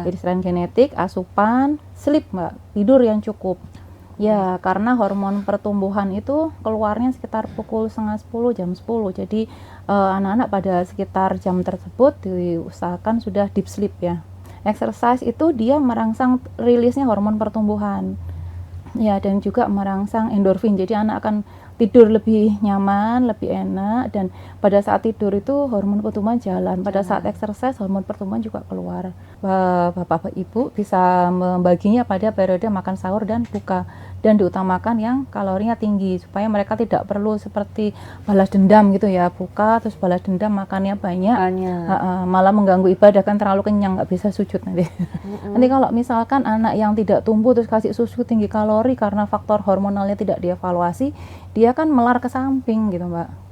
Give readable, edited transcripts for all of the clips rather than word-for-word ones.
Yeah. Jadi selain genetik, asupan, sleep Mbak, tidur yang cukup. Ya, karena hormon pertumbuhan itu keluarnya sekitar pukul 9:30, jam 10. Jadi anak-anak pada sekitar jam tersebut diusahakan sudah deep sleep ya. Exercise itu dia merangsang rilisnya hormon pertumbuhan. Ya, dan juga merangsang endorfin. Jadi anak akan tidur lebih nyaman, lebih enak, dan pada saat tidur itu hormon pertumbuhan jalan. Pada saat exercise hormon pertumbuhan juga keluar. Bapak Ibu bisa membaginya pada periode makan sahur dan buka, dan diutamakan yang kalorinya tinggi supaya mereka tidak perlu seperti balas dendam gitu ya, buka terus balas dendam makannya banyak. Malah mengganggu ibadah, kan terlalu kenyang nggak bisa sujud nanti. Nanti kalau misalkan anak yang tidak tumbuh terus kasih susu tinggi kalori karena faktor hormonalnya tidak dievaluasi, dia kan melar ke samping gitu Mbak.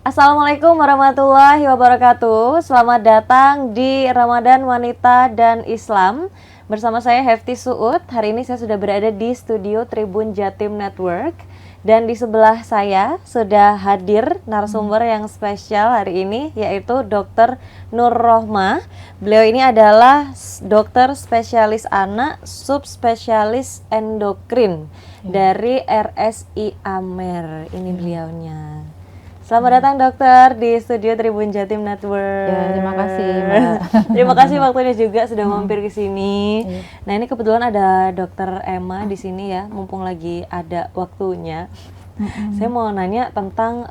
Assalamualaikum warahmatullahi wabarakatuh. Selamat datang di Ramadan Wanita dan Islam. Bersama saya Hefty Suud. Hari ini saya sudah berada di studio Tribun Jatim Network. Dan di sebelah saya sudah hadir narasumber yang spesial hari ini, yaitu Dr. Nur Rohmah. Beliau ini adalah dokter spesialis anak, subspesialis endokrin dari RSI Amer. Ini beliaunya. Selamat datang dokter di studio Tribun Jatim Network. Ya, terima kasih Mbak. Terima kasih waktunya juga sudah mampir ke sini. Nah, ini kebetulan ada dokter Emma di sini ya, mumpung lagi ada waktunya. Saya mau nanya tentang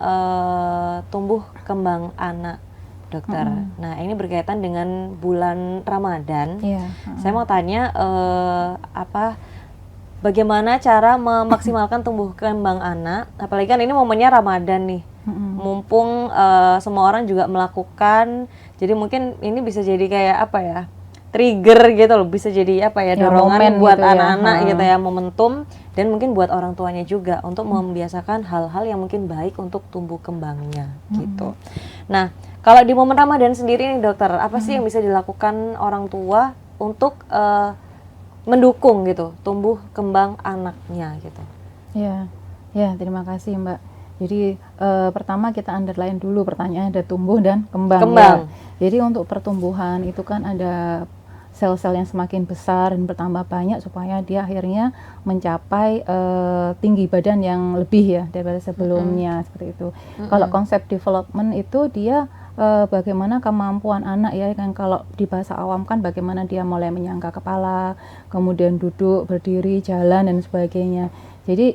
tumbuh kembang anak, dokter. Nah, ini berkaitan dengan bulan Ramadan. Saya mau tanya bagaimana cara memaksimalkan tumbuh kembang anak, apalagi kan ini momennya Ramadan nih. Mumpung semua orang juga melakukan, jadi mungkin ini bisa jadi kayak apa ya, trigger gitu loh, bisa jadi apa ya, dorongan buat gitu anak-anak ya. Gitu ya, momentum, dan mungkin buat orang tuanya juga untuk membiasakan hal-hal yang mungkin baik untuk tumbuh kembangnya gitu. Nah, kalau di momen Ramadan sendiri nih dokter, apa sih yang bisa dilakukan orang tua untuk mendukung gitu tumbuh kembang anaknya gitu? Ya, terima kasih Mbak. Jadi pertama kita underline dulu pertanyaannya, ada tumbuh dan kembang. Ya. Jadi untuk pertumbuhan itu kan ada sel-sel yang semakin besar dan bertambah banyak supaya dia akhirnya mencapai tinggi badan yang lebih ya daripada sebelumnya, seperti itu. Kalau konsep development itu dia bagaimana kemampuan anak ya, kan kalau di bahasa awam kan bagaimana dia mulai menyangga kepala, kemudian duduk, berdiri, jalan dan sebagainya. Jadi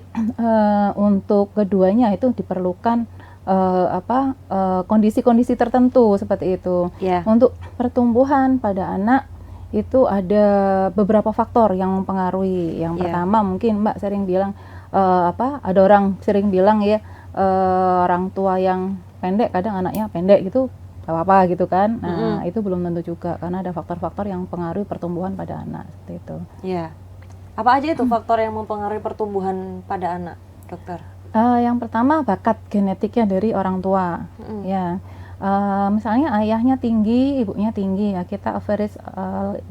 untuk keduanya itu diperlukan kondisi-kondisi tertentu seperti itu. Untuk pertumbuhan pada anak itu ada beberapa faktor yang mempengaruhi. Yang pertama mungkin Mbak sering bilang ada orang sering bilang ya, orang tua yang pendek kadang anaknya pendek gitu, gak apa-apa gitu kan. Nah, itu belum tentu juga karena ada faktor-faktor yang mempengaruhi pertumbuhan pada anak seperti itu. Apa aja itu faktor yang mempengaruhi pertumbuhan pada anak, dokter? Yang pertama bakat genetiknya dari orang tua. Ya, misalnya ayahnya tinggi, ibunya tinggi ya, kita average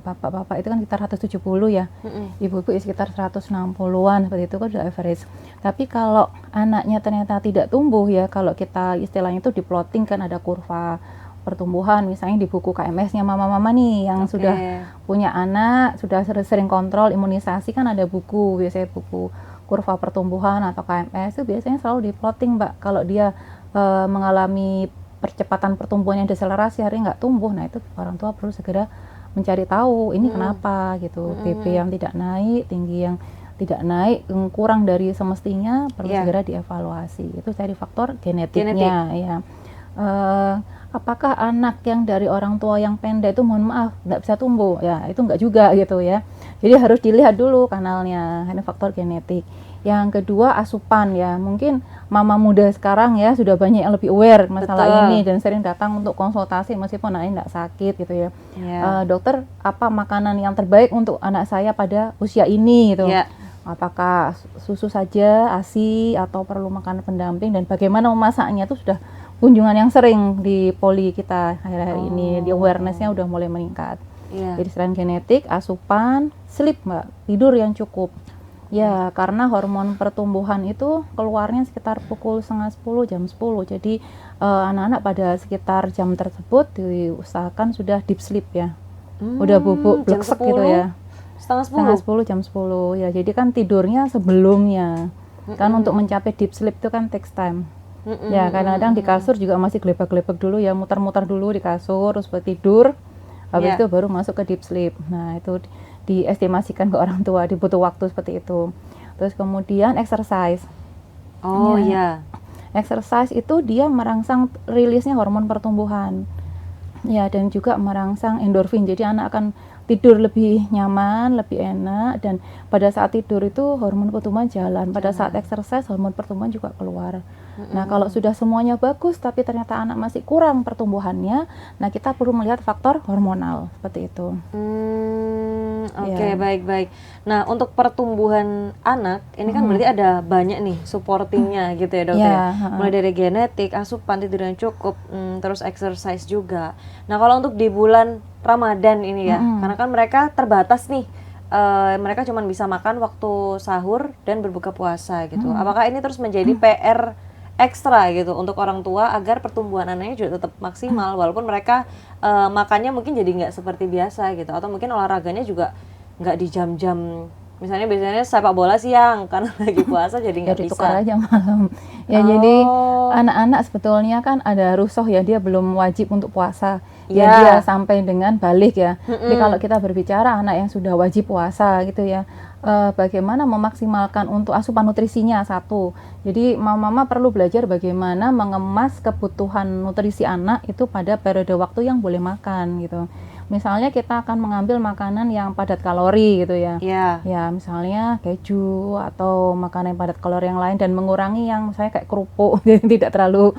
bapak-bapak itu kan sekitar 170 ya, ibu-ibu sekitar 160-an, seperti itu kan sudah average. Tapi kalau anaknya ternyata tidak tumbuh ya, kalau kita istilahnya itu di plotting kan ada kurva pertumbuhan, misalnya di buku KMS-nya mama-mama nih yang sudah punya anak, sudah sering kontrol imunisasi kan ada buku, biasanya buku kurva pertumbuhan atau KMS itu biasanya selalu di plotting Mbak. Kalau dia mengalami percepatan pertumbuhan yang deselerasi, akhirnya nggak tumbuh, nah itu orang tua perlu segera mencari tahu ini kenapa gitu. TB yang tidak naik, tinggi yang tidak naik, kurang dari semestinya, perlu segera dievaluasi. Itu dari faktor genetiknya ya. Apakah anak yang dari orang tua yang pendek itu mohon maaf nggak bisa tumbuh ya, itu nggak juga gitu ya. Jadi harus dilihat dulu kanalnya, ini faktor genetik. Yang kedua asupan ya, mungkin mama muda sekarang ya sudah banyak yang lebih aware masalah ini dan sering datang untuk konsultasi meskipun anaknya nggak sakit gitu ya. Dokter, apa makanan yang terbaik untuk anak saya pada usia ini gitu. Apakah susu saja, ASI, atau perlu makanan pendamping, dan bagaimana memasaknya itu sudah kunjungan yang sering di poli kita akhir-akhir ini, di awareness-nya udah mulai meningkat. Iya. Jadi selain genetik, asupan, sleep Mbak, tidur yang cukup. Ya, karena hormon pertumbuhan itu keluarnya sekitar pukul setengah 10, jam 10. Jadi anak-anak pada sekitar jam tersebut diusahakan sudah deep sleep ya. Udah bubuk Jam bleksek 10, gitu ya. setengah 10. Setengah 10, jam 10. Ya, jadi kan tidurnya sebelumnya. Kan untuk mencapai deep sleep itu kan takes time. Ya, kadang-kadang di kasur juga masih gelebak-gelebak dulu ya, muter-muter dulu di kasur, terus buat tidur. Habis itu baru masuk ke deep sleep. Nah, itu diestimasikan ke orang tua, dibutuh waktu seperti itu. Terus kemudian exercise. Oh iya. Exercise itu dia merangsang rilisnya hormon pertumbuhan. Ya, dan juga merangsang endorfin. Jadi anak akan tidur lebih nyaman, lebih enak, dan pada saat tidur itu hormon pertumbuhan jalan. Pada saat exercise hormon pertumbuhan juga keluar. Nah, kalau sudah semuanya bagus tapi ternyata anak masih kurang pertumbuhannya, nah kita perlu melihat faktor hormonal seperti itu. Oke, baik-baik. Nah, untuk pertumbuhan anak ini kan berarti ada banyak nih supportingnya gitu ya dokter. Mulai dari genetik, asupan, tidur yang cukup, terus exercise juga. Nah, kalau untuk di bulan Ramadan ini ya, karena kan mereka terbatas nih. Mereka cuma bisa makan waktu sahur dan berbuka puasa gitu. Apakah ini terus menjadi PR ekstra gitu untuk orang tua agar pertumbuhan anaknya juga tetap maksimal walaupun mereka makannya mungkin jadi nggak seperti biasa gitu, atau mungkin olahraganya juga nggak di jam-jam, misalnya biasanya sepak bola siang karena lagi puasa jadi nggak bisa. Ditukar aja malam. Ya, jadi anak-anak sebetulnya kan ada rusuh ya, dia belum wajib untuk puasa. Ya, dia sampai dengan balik ya. Tapi kalau kita berbicara anak yang sudah wajib puasa gitu ya, bagaimana memaksimalkan untuk asupan nutrisinya satu. Jadi mama-mama perlu belajar bagaimana mengemas kebutuhan nutrisi anak itu pada periode waktu yang boleh makan gitu. Misalnya kita akan mengambil makanan yang padat kalori gitu ya. Ya, misalnya keju atau makanan yang padat kalori yang lain, dan mengurangi yang misalnya kayak kerupuk tidak terlalu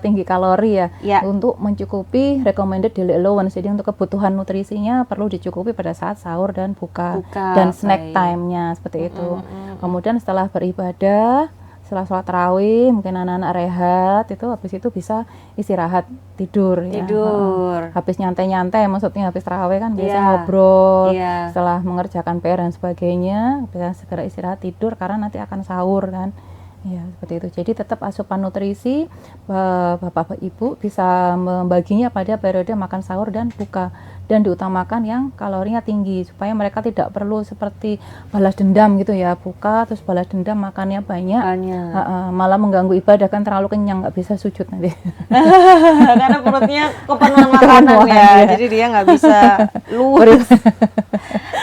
tinggi kalori ya. Untuk mencukupi recommended daily allowance. Jadi untuk kebutuhan nutrisinya perlu dicukupi pada saat sahur dan buka dan snack time-nya seperti itu. Kemudian setelah beribadah, setelah sholat tarawih, mungkin anak-anak rehat, itu habis itu bisa istirahat, tidur ya. Habis nyantai-nyantai, maksudnya habis tarawih kan biasa ngobrol, setelah mengerjakan PR dan sebagainya, bisa segera istirahat, tidur, karena nanti akan sahur kan. Ya, seperti itu. Jadi tetap asupan nutrisi, bapak ibu bisa membaginya pada periode makan sahur dan buka, dan diutamakan yang kalorinya tinggi supaya mereka tidak perlu seperti balas dendam gitu ya, buka terus balas dendam makannya banyak. Malah mengganggu ibadah kan, terlalu kenyang nggak bisa sujud nanti. Karena perutnya kepenuhan makanan ya, jadi dia nggak bisa lurus.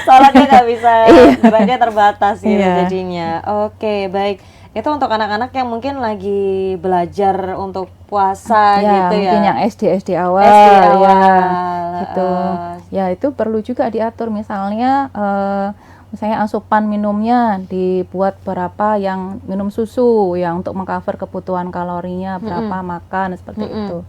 Sholatnya nggak bisa, geraknya terbatas gitu jadinya. Oke, baik. Itu untuk anak-anak yang mungkin lagi belajar untuk puasa gitu ya. Mungkin yang SD awal. Gitu. Ya, itu perlu juga diatur, misalnya misalnya asupan minumnya dibuat berapa yang minum susu yang untuk mengcover kebutuhan kalorinya, berapa makan seperti itu.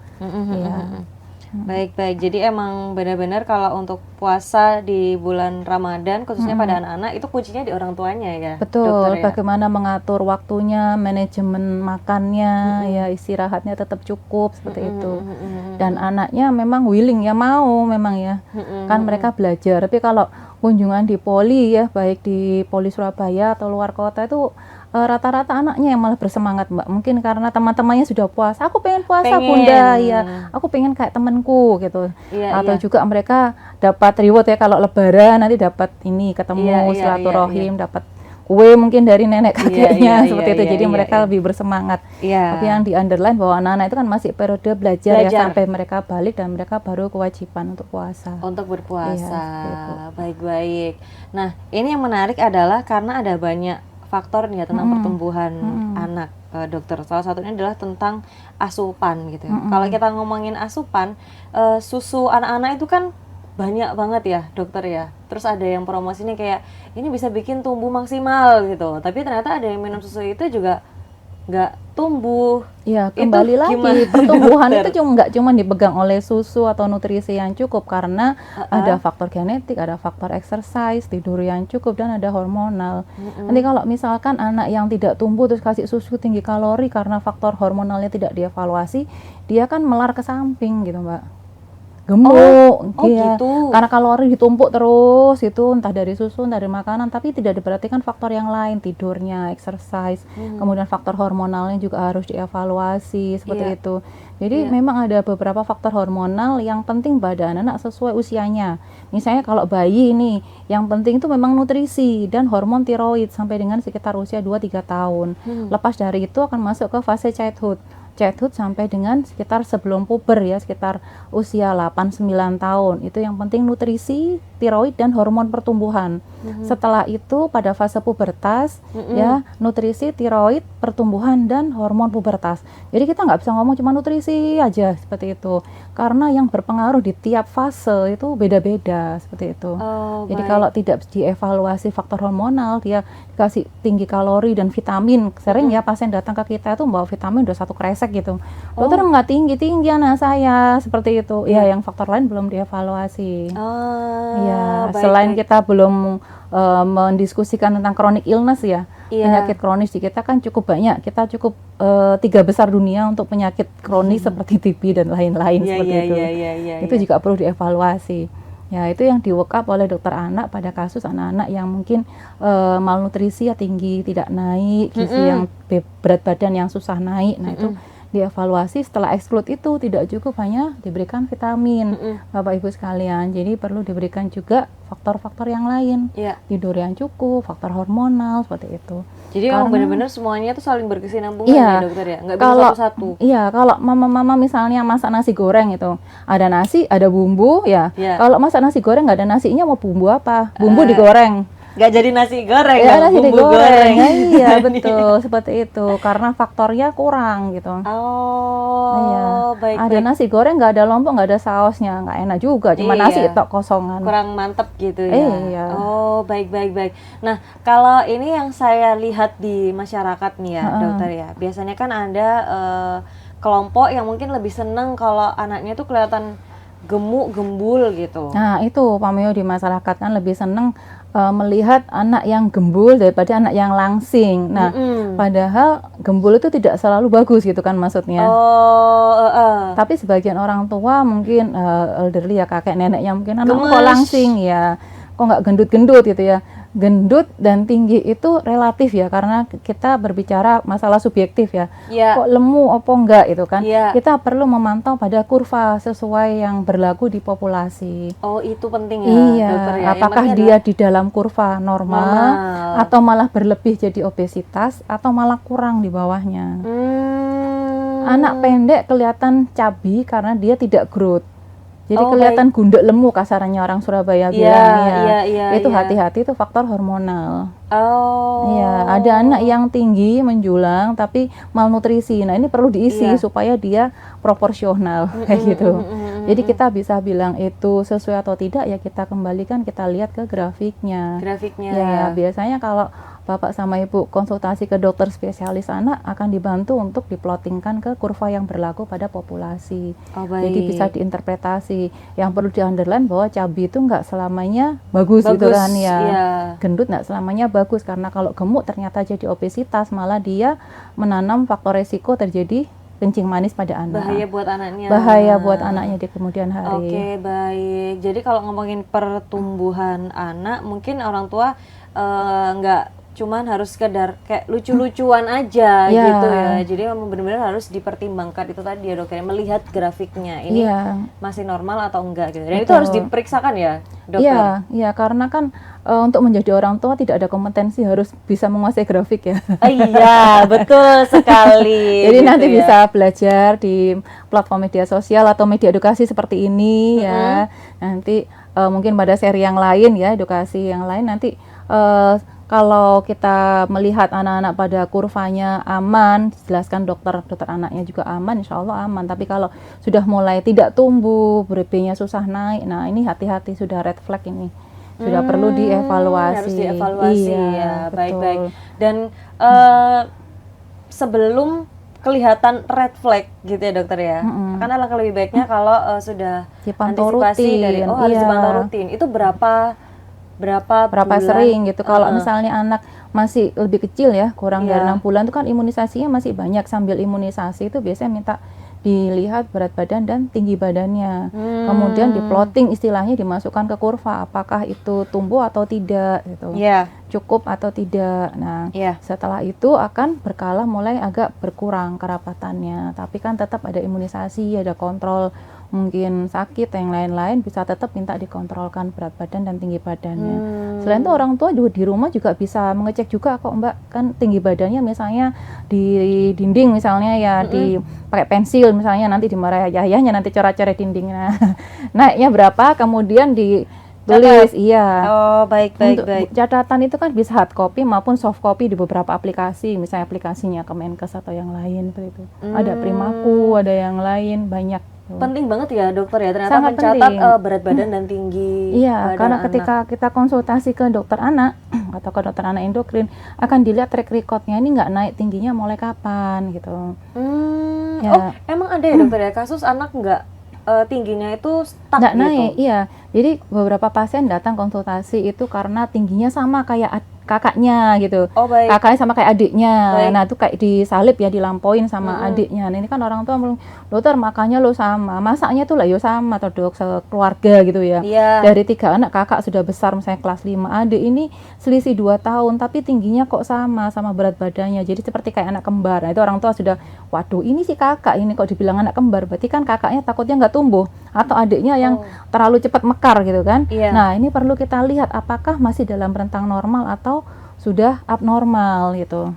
Baik-baik, jadi emang benar-benar kalau untuk puasa di bulan Ramadan khususnya pada anak-anak itu kuncinya di orang tuanya ya. Betul, dokter, ya? Bagaimana mengatur waktunya, manajemen makannya, ya istirahatnya tetap cukup seperti itu. Dan anaknya memang willing ya, mau memang ya, kan mereka belajar. Tapi kalau kunjungan di poli ya, baik di poli Surabaya atau luar kota itu rata-rata anaknya yang malah bersemangat Mbak, mungkin karena teman-temannya sudah puasa, aku pengen puasa bunda ya, aku pengen kayak temanku gitu, atau juga mereka dapat reward ya, kalau lebaran nanti dapat ini, ketemu silaturahim, dapat kue mungkin dari nenek kakeknya seperti itu, jadi mereka lebih bersemangat. Tapi yang di underline bahwa anak-anak itu kan masih periode belajar ya, sampai mereka balik dan mereka baru kewajiban untuk puasa. Untuk berpuasa, baik-baik. Nah, ini yang menarik adalah karena ada banyak faktor nih ya tentang pertumbuhan anak, dokter. Salah satunya adalah tentang asupan gitu ya. Kalau kita ngomongin asupan, susu anak-anak itu kan banyak banget ya dokter ya. Terus ada yang promosinya kayak ini bisa bikin tumbuh maksimal gitu. Tapi ternyata ada yang minum susu itu juga nggak tumbuh. Ya, Itu kembali lagi gimana, pertumbuhan dokter? itu nggak cuma dipegang oleh susu atau nutrisi yang cukup, karena ada faktor genetik, ada faktor exercise, tidur yang cukup, dan ada hormonal. Nanti kalau misalkan anak yang tidak tumbuh terus kasih susu tinggi kalori karena faktor hormonalnya tidak dievaluasi, dia kan melar ke samping gitu, Mbak. Gemuk, iya. Gitu. Karena kalori ditumpuk terus itu, entah dari susu, entah dari makanan, tapi tidak diperhatikan faktor yang lain, tidurnya, exercise, kemudian faktor hormonalnya juga harus dievaluasi seperti Iya. itu. Jadi memang ada beberapa faktor hormonal yang penting pada anak sesuai usianya. Misalnya kalau bayi ini, yang penting itu memang nutrisi dan hormon tiroid sampai dengan sekitar usia 2-3 tahun. Lepas dari itu akan masuk ke fase childhood sampai dengan sekitar sebelum puber ya, sekitar usia 8-9 tahun. Itu yang penting nutrisi, tiroid, dan hormon pertumbuhan. Setelah itu pada fase pubertas ya, nutrisi, tiroid, pertumbuhan, dan hormon pubertas. Jadi kita nggak bisa ngomong cuma nutrisi aja seperti itu, karena yang berpengaruh di tiap fase itu beda-beda seperti itu. Jadi kalau tidak dievaluasi faktor hormonal, dia dikasih tinggi kalori dan vitamin. Sering ya pasien datang ke kita itu bawa vitamin udah 1 kresek gitu. Dokter nggak tinggi anak saya, seperti itu. Ya, yang faktor lain belum dievaluasi. Ya, selain kita belum mendiskusikan tentang chronic illness ya, penyakit kronis di kita kan cukup banyak. Kita cukup 3 besar dunia untuk penyakit kronis seperti TB dan lain-lain seperti itu. Itu juga perlu dievaluasi. Ya, itu yang di-work up oleh dokter anak pada kasus anak-anak yang mungkin malnutrisi ya, tinggi tidak naik, gizi yang berat badan yang susah naik. Nah, itu dievaluasi. Setelah exclude itu tidak cukup hanya diberikan vitamin, Bapak Ibu sekalian. Jadi perlu diberikan juga faktor-faktor yang lain, tidur yang cukup, faktor hormonal seperti itu. Jadi memang benar-benar semuanya tuh saling berkesinambungan ya, dokter ya, nggak bisa satu-satu. Iya, kalau mama-mama misalnya masak nasi goreng itu, ada nasi, ada bumbu ya. Kalau masak nasi goreng nggak ada nasinya, mau bumbu apa? Bumbu digoreng. Nggak jadi nasi goreng, ya, nasi bumbu digoreng. Iya, betul, seperti itu. Karena faktornya kurang gitu. Baik. Ada nasi goreng nggak ada lombok, nggak ada sausnya, nggak enak juga. Cuma nasi tok kosongan. Kurang mantep gitu ya. Iya. Baik. Nah, kalau ini yang saya lihat di masyarakat nih ya, dokter ya. Biasanya kan ada kelompok yang mungkin lebih seneng kalau anaknya tuh kelihatan gemuk, gembul gitu. Nah, itu Pak Mio, di masyarakat kan lebih seneng melihat anak yang gembul daripada anak yang langsing. Nah, padahal gembul itu tidak selalu bagus gitu kan maksudnya. Tapi sebagian orang tua mungkin elderly ya, kakek nenek yang mungkin anak kok langsing ya, kok nggak gendut-gendut gitu ya. Gendut dan tinggi itu relatif ya, karena kita berbicara masalah subjektif ya. Kok lemu apa enggak itu kan. Kita perlu memantau pada kurva sesuai yang berlaku di populasi. Itu penting ya, dokter ya. Apakah dia di dalam kurva normal atau malah berlebih jadi obesitas, atau malah kurang di bawahnya. Anak pendek kelihatan cabi karena dia tidak growth. Jadi kelihatan gundek lemu, kasarannya orang Surabaya bilang ya. Itu hati-hati, itu faktor hormonal. Ada anak yang tinggi menjulang tapi malnutrisi. Nah, ini perlu diisi supaya dia proporsional kayak gitu. Jadi kita bisa bilang itu sesuai atau tidak ya, kita kembalikan, kita lihat ke grafiknya. Ya, biasanya kalau Bapak sama Ibu konsultasi ke dokter spesialis anak, akan dibantu untuk diplottingkan ke kurva yang berlaku pada populasi. Jadi bisa diinterpretasi. Yang perlu di-underline bahwa cabi itu nggak selamanya bagus gitu kan ya. Gendut nggak selamanya bagus, karena kalau gemuk ternyata jadi obesitas, malah dia menanam faktor resiko terjadi kencing manis pada anak. Bahaya buat anaknya. Bahaya buat anaknya di kemudian hari. Baik. Jadi kalau ngomongin pertumbuhan anak, mungkin orang tua nggak cuman harus sekedar kayak lucu-lucuan aja gitu ya. Jadi memang benar-benar harus dipertimbangkan itu tadi ya, dokter, melihat grafiknya ini masih normal atau enggak gitu. Dan itu harus diperiksakan ya, dokter. Iya, karena kan untuk menjadi orang tua tidak ada kompetensi harus bisa menguasai grafik ya. Iya, betul sekali. Jadi gitu nanti bisa belajar di platform media sosial atau media edukasi seperti ini ya. Nanti mungkin pada seri yang lain ya, edukasi yang lain nanti kalau kita melihat anak-anak pada kurvanya aman, jelaskan dokter anaknya juga aman, insya Allah aman. Tapi kalau sudah mulai tidak tumbuh, BB-nya susah naik, nah ini hati-hati, sudah red flag ini. Sudah perlu dievaluasi. Harus dievaluasi ya, baik-baik. Dan sebelum kelihatan red flag gitu ya dokter ya. Karena alangkah lebih baiknya kalau sudah dipantau antisipasi rutin, dari harus iya. dipantau rutin. Itu berapa bulan? sering gitu. Kalau misalnya anak masih lebih kecil ya, kurang dari 6 bulan itu kan imunisasinya masih banyak. Sambil imunisasi itu biasanya minta dilihat berat badan dan tinggi badannya. Kemudian di plotting istilahnya, dimasukkan ke kurva apakah itu tumbuh atau tidak gitu. Cukup atau tidak. Nah, setelah itu akan berkala mulai agak berkurang kerapatannya. Tapi kan tetap ada imunisasi, ada kontrol, mungkin sakit yang lain-lain bisa tetap minta dikontrolkan berat badan dan tinggi badannya. Selain itu orang tua juga di rumah juga bisa mengecek juga kok Mbak, kan tinggi badannya misalnya di dinding misalnya ya, di pakai pensil misalnya, nanti dimarahi ayahnya, nanti coret-coret dindingnya. Naiknya berapa, kemudian ditulis. Iya. Oh, baik. Catatan itu kan bisa hard copy maupun soft copy di beberapa aplikasi, misalnya aplikasinya Kemenkes atau yang lain seperti itu. Ada Primaku, ada yang lain, banyak. Penting banget ya dokter ya, ternyata Sangat mencatat penting. berat badan dan tinggi Iya, badan karena anak. ketika kita konsultasi ke dokter anak atau ke dokter anak endokrin, akan dilihat track recordnya ini nggak naik tingginya mulai kapan gitu. Ya. Oh, emang ada ya dokter ya kasus anak nggak tingginya itu stuck Nggak gitu? naik, iya. Jadi beberapa pasien datang konsultasi itu karena tingginya sama kayak kakaknya gitu. Oh, baik. Kakaknya sama kayak adiknya. Baik. Nah, itu kayak disalip ya, dilampauin sama adiknya. Nah, ini kan orang tua bilang, dokter makanya lo sama, masaknya tuh lah yo sama atau dok sekeluarga gitu ya. Iya. Dari 3 anak, kakak sudah besar misalnya kelas 5, adik ini selisih 2 tahun tapi tingginya kok sama berat badannya. Jadi seperti kayak anak kembar. Nah, itu orang tua sudah, waduh ini si kakak ini kok dibilang anak kembar, berarti kan kakaknya takutnya nggak tumbuh atau adiknya yang terlalu cepat mekar gitu kan. Iya. Nah, ini perlu kita lihat apakah masih dalam rentang normal atau sudah abnormal gitu.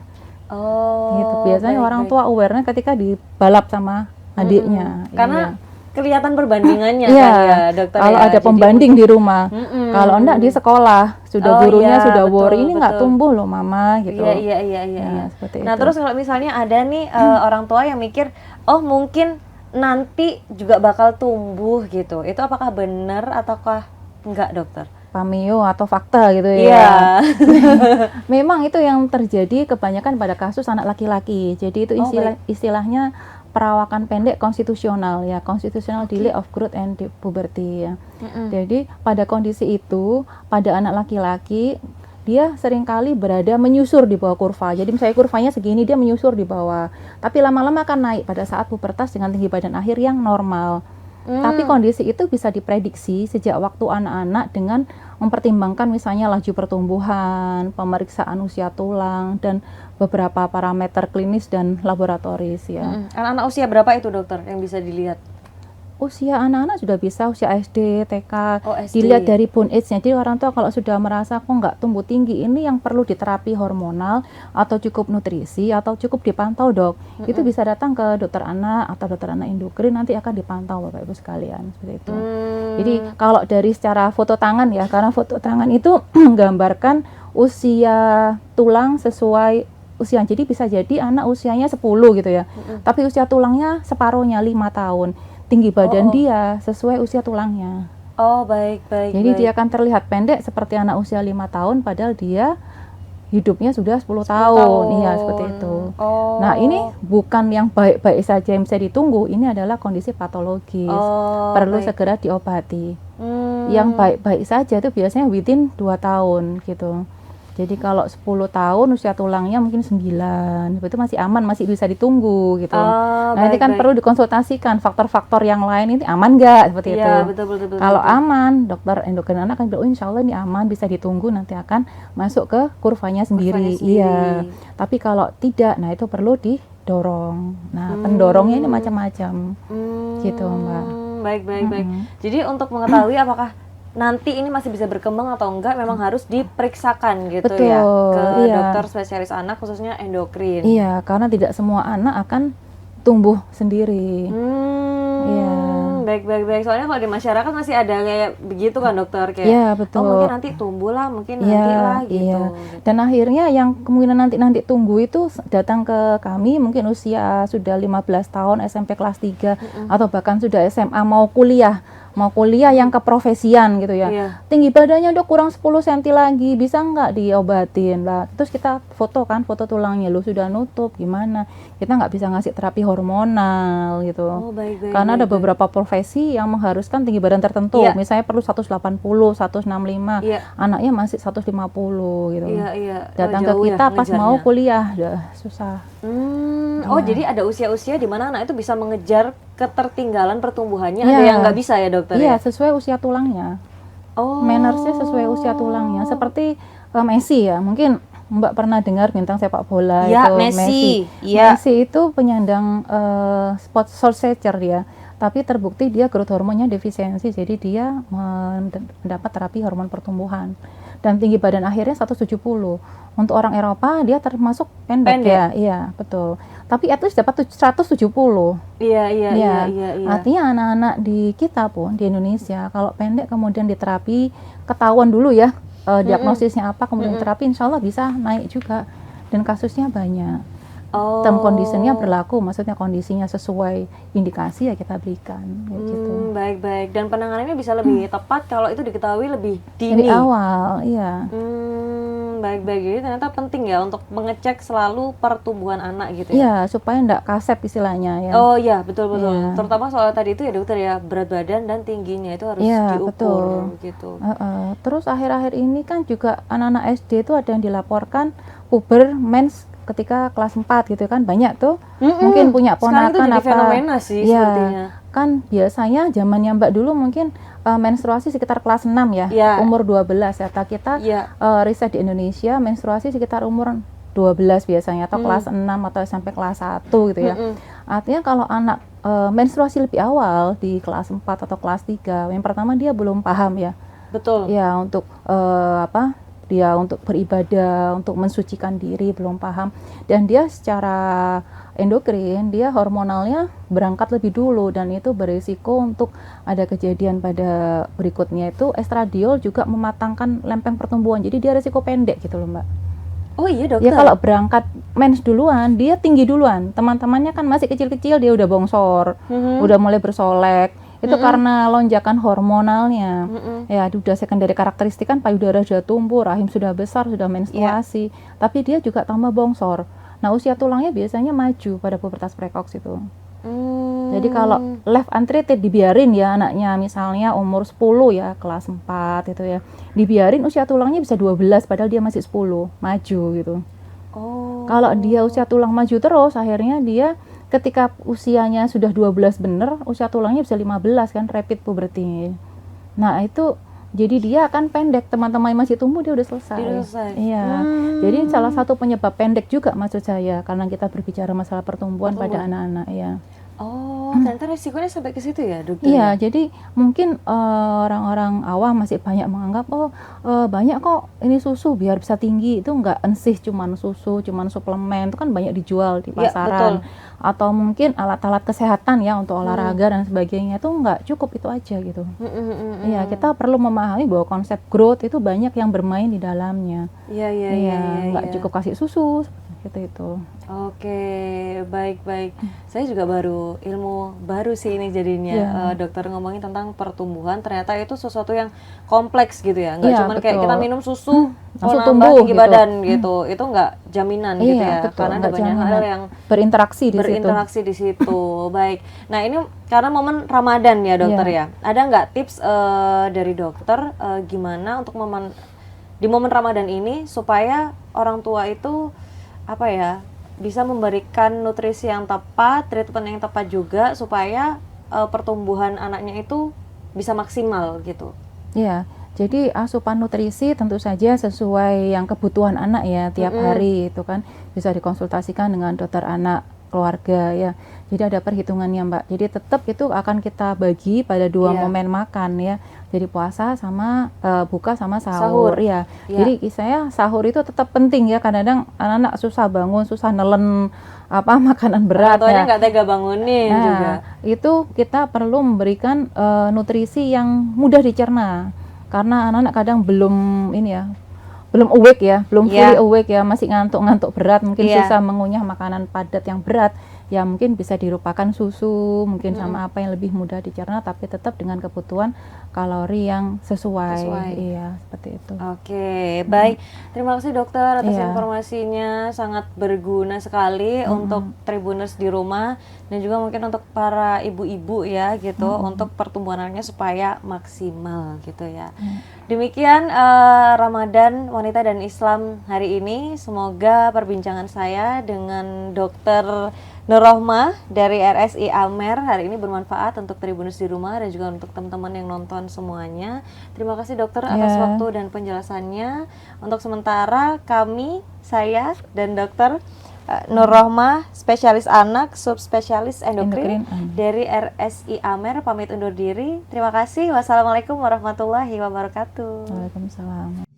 Oh. Gitu. Biasanya orang tua aware-nya ketika dibalap sama adiknya. Karena kelihatan perbandingannya Iya. kan ya dokter. Kalau ya. ada Jadi pembanding di rumah. Kalau enggak di sekolah, sudah gurunya iya, sudah betul, worry, ini nggak betul. tumbuh loh mama gitu. Iya. Iya, seperti Nah itu. terus kalau misalnya ada nih orang tua yang mikir, oh mungkin nanti juga bakal tumbuh gitu. Itu apakah benar ataukah enggak dokter? Pameo atau fakta gitu ya. Iya. Memang itu yang terjadi kebanyakan pada kasus anak laki-laki. Jadi itu istilahnya perawakan pendek konstitusional ya, constitutional delay of growth and puberty ya. Jadi pada kondisi itu pada anak laki-laki dia seringkali berada menyusur di bawah kurva. Jadi misalnya kurvanya segini, dia menyusur di bawah. Tapi lama-lama akan naik pada saat pubertas dengan tinggi badan akhir yang normal. Tapi kondisi itu bisa diprediksi sejak waktu anak-anak dengan mempertimbangkan misalnya laju pertumbuhan, pemeriksaan usia tulang, dan beberapa parameter klinis dan laboratoris ya. Anak-anak usia berapa itu dokter yang bisa dilihat? Usia anak-anak sudah bisa, usia SD, TK, Oh, SD. dilihat dari bone age-nya. Jadi orang tua kalau sudah merasa kok nggak tumbuh tinggi, ini yang perlu diterapi hormonal atau cukup nutrisi atau cukup dipantau dok. Itu bisa datang ke dokter anak atau dokter anak endokrin, nanti akan dipantau Bapak Ibu sekalian seperti itu. Jadi kalau dari secara foto tangan ya, karena foto tangan itu menggambarkan usia tulang sesuai usia. Jadi bisa jadi anak usianya 10 gitu ya, tapi usia tulangnya separuhnya 5 tahun. Tinggi badan dia sesuai usia tulangnya. Oh, baik. Jadi dia akan terlihat pendek seperti anak usia 5 tahun padahal dia hidupnya sudah 10 tahun. Iya, seperti itu. Nah, ini bukan yang baik-baik saja yang bisa ditunggu, ini adalah kondisi patologis. Perlu segera diobati. Yang baik-baik saja itu biasanya within 2 tahun gitu. Jadi kalau 10 tahun usia tulangnya mungkin 9, itu masih aman, masih bisa ditunggu gitu. Nanti kan perlu dikonsultasikan faktor-faktor yang lain, ini aman nggak seperti itu. Betul. Kalau aman, dokter endokrin anak akan bilang, oh insya Allah ini aman, bisa ditunggu, nanti akan masuk ke kurvanya sendiri. Iya. Tapi kalau tidak, nah itu perlu didorong. Nah pendorongnya ini macam-macam, gitu Mbak. Baik. Jadi untuk mengetahui apakah nanti ini masih bisa berkembang atau enggak, memang harus diperiksakan gitu. Betul, ya ke iya. dokter spesialis anak khususnya endokrin. Iya, karena tidak semua anak akan tumbuh sendiri. Iya. Baik. Soalnya kalau di masyarakat masih ada kayak begitu kan dokter, kayak Iya, betul. oh mungkin nanti tumbuh lah, mungkin nanti lah gitu. Iya. Dan akhirnya yang kemungkinan nanti tumbuh itu datang ke kami mungkin usia sudah 15 tahun, SMP kelas 3 atau bahkan sudah SMA mau kuliah. mau kuliah yang keprofesian gitu ya. Iya. Tinggi badannya udah kurang 10 cm lagi, bisa nggak diobatin lah. Terus kita foto kan, foto tulangnya lu sudah nutup gimana. Kita nggak bisa ngasih terapi hormonal gitu. Oh, baik, Karena ada baik. beberapa profesi yang mengharuskan tinggi badan tertentu. Iya. Misalnya perlu 180, 165, Iya. anaknya masih 150 gitu. Iya, iya. Datang Jauh ke ya kita pas mau ngejarnya. kuliah, udah susah. Oh, jadi ada usia-usia di mana anak itu bisa mengejar ketertinggalan pertumbuhannya, ada Iya. yang nggak bisa ya dokter Iya, ya? sesuai usia tulangnya. Oh. Mannersnya sesuai usia tulangnya. Seperti Messi ya, mungkin Mbak pernah dengar bintang sepak bola Ya, itu Messi. Iya. Messi itu penyandang sport short dia, tapi terbukti dia growth hormonnya defisiensi, jadi dia mendapat terapi hormon pertumbuhan. Dan tinggi badan akhirnya 170. Untuk orang Eropa dia termasuk pendek. Ya, iya betul. Tapi at least dapat 170. Iya. Ya, artinya anak-anak di kita pun di Indonesia kalau pendek kemudian diterapi, ketahuan dulu ya diagnosisnya apa, kemudian terapi, insya Allah bisa naik juga, dan kasusnya banyak. Oh. Term conditionnya berlaku, maksudnya kondisinya sesuai indikasi ya kita berikan gitu. Baik. Dan penanganannya bisa lebih tepat kalau itu diketahui lebih dini. Dari awal, iya. Baik. Jadi ternyata penting ya untuk mengecek selalu pertumbuhan anak gitu ya. Iya, supaya enggak kasep istilahnya ya. Oh iya, betul. Iya. Terutama soal tadi itu ya dokter ya, berat badan dan tingginya itu harus Iya, diukur betul. gitu. Terus akhir-akhir ini kan juga anak-anak SD itu ada yang dilaporkan puber mens ketika kelas 4 gitu kan, banyak tuh. Mungkin punya Sekarang itu ponakan jadi apa. fenomena sih Iya, sepertinya. kan biasanya zamannya Mbak dulu mungkin menstruasi sekitar kelas 6 ya, Iya. umur 12 ya. Kita Iya. riset di Indonesia menstruasi sekitar umur 12 biasanya, atau kelas 6 atau sampai kelas 1 gitu ya. Artinya kalau anak menstruasi lebih awal di kelas 4 atau kelas 3, yang pertama dia belum paham ya. Betul. Ya, untuk dia untuk beribadah, untuk mensucikan diri, belum paham, dan dia secara endokrin, dia hormonalnya berangkat lebih dulu, dan itu berisiko untuk ada kejadian pada berikutnya. Itu estradiol juga mematangkan lempeng pertumbuhan, jadi dia risiko pendek gitu loh Mbak. Oh iya dokter. Ya kalau berangkat mens duluan, dia tinggi duluan, teman-temannya kan masih kecil-kecil, dia udah bongsor, udah mulai bersolek. Itu karena lonjakan hormonalnya. Ya, udah sekunderi karakteristik kan, payudara sudah tumbuh, rahim sudah besar, sudah menstruasi, tapi dia juga tambah bongsor. Nah, usia tulangnya biasanya maju pada pubertas precox itu. Jadi kalau left untreated, dibiarin ya anaknya, misalnya umur 10 ya, kelas 4 itu ya, dibiarin usia tulangnya bisa 12 padahal dia masih 10, maju gitu. Kalau dia usia tulang maju terus, akhirnya dia ketika usianya sudah 12 bener, usia tulangnya bisa 15 kan, rapid puberty. Nah, itu jadi dia akan pendek, teman-teman masih tumbuh dia udah selesai. Iya. Jadi salah satu penyebab pendek juga maksud saya, karena kita berbicara masalah pertumbuhan pada anak-anak ya. Oh, ternyata resikonya sampai ke situ ya, dokter? Iya, jadi mungkin orang-orang awam masih banyak menganggap, banyak kok ini susu biar bisa tinggi. Itu enggak ensih cuman susu, cuman suplemen, itu kan banyak dijual di pasaran. Atau mungkin alat-alat kesehatan ya untuk olahraga dan sebagainya, itu enggak cukup itu aja gitu. Iya, kita perlu memahami bahwa konsep growth itu banyak yang bermain di dalamnya. Iya. Enggak cukup kasih susu seperti itu. Oke, baik. Saya juga baru ilmu baru sih ini jadinya. Dokter ngomongin tentang pertumbuhan, ternyata itu sesuatu yang kompleks gitu ya. Nggak cuma kayak kita minum susu langsung nambah tumbuh tinggi badan gitu. Itu nggak jaminan gitu ya. Betul, karena ada banyak hal yang berinteraksi di situ. Baik. Nah, ini karena momen Ramadan ya, dokter ya. Ada nggak tips dari dokter gimana untuk di momen Ramadan ini supaya orang tua itu bisa memberikan nutrisi yang tepat, treatment yang tepat juga, supaya pertumbuhan anaknya itu bisa maksimal gitu. Iya, jadi asupan nutrisi tentu saja sesuai yang kebutuhan anak ya tiap hari, itu kan bisa dikonsultasikan dengan dokter anak keluarga ya. Jadi ada perhitungannya Mbak. Jadi tetap itu akan kita bagi pada dua momen makan ya. Jadi puasa sama buka sama sahur ya. Jadi saya sahur itu tetap penting ya. Kadang-kadang anak-anak susah bangun, susah nelen makanan berat ya. Nggak tega bangunin juga. Itu kita perlu memberikan nutrisi yang mudah dicerna. Karena anak-anak kadang belum awake ya, belum fully awake ya, masih ngantuk-ngantuk berat, mungkin susah mengunyah makanan padat yang berat. ya mungkin bisa dilupakan susu, mungkin sama apa yang lebih mudah dicerna, tapi tetap dengan kebutuhan kalori yang sesuai. Iya, seperti itu. Oke, baik. Terima kasih dokter atas Iya. informasinya, sangat berguna sekali untuk Tribuners di rumah dan juga mungkin untuk para ibu-ibu ya gitu, untuk pertumbuhan anaknya supaya maksimal gitu ya. Demikian Ramadan Wanita dan Islam hari ini. Semoga perbincangan saya dengan Dokter Nur Rohmah dari RSI Amer hari ini bermanfaat untuk Tribuners di rumah dan juga untuk teman-teman yang nonton semuanya. Terima kasih dokter atas waktu dan penjelasannya. Untuk sementara kami, saya dan dokter Nur Rohmah, spesialis anak, subspesialis endokrin dari RSI Amer pamit undur diri. Terima kasih. Wassalamualaikum warahmatullahi wabarakatuh. Waalaikumsalam.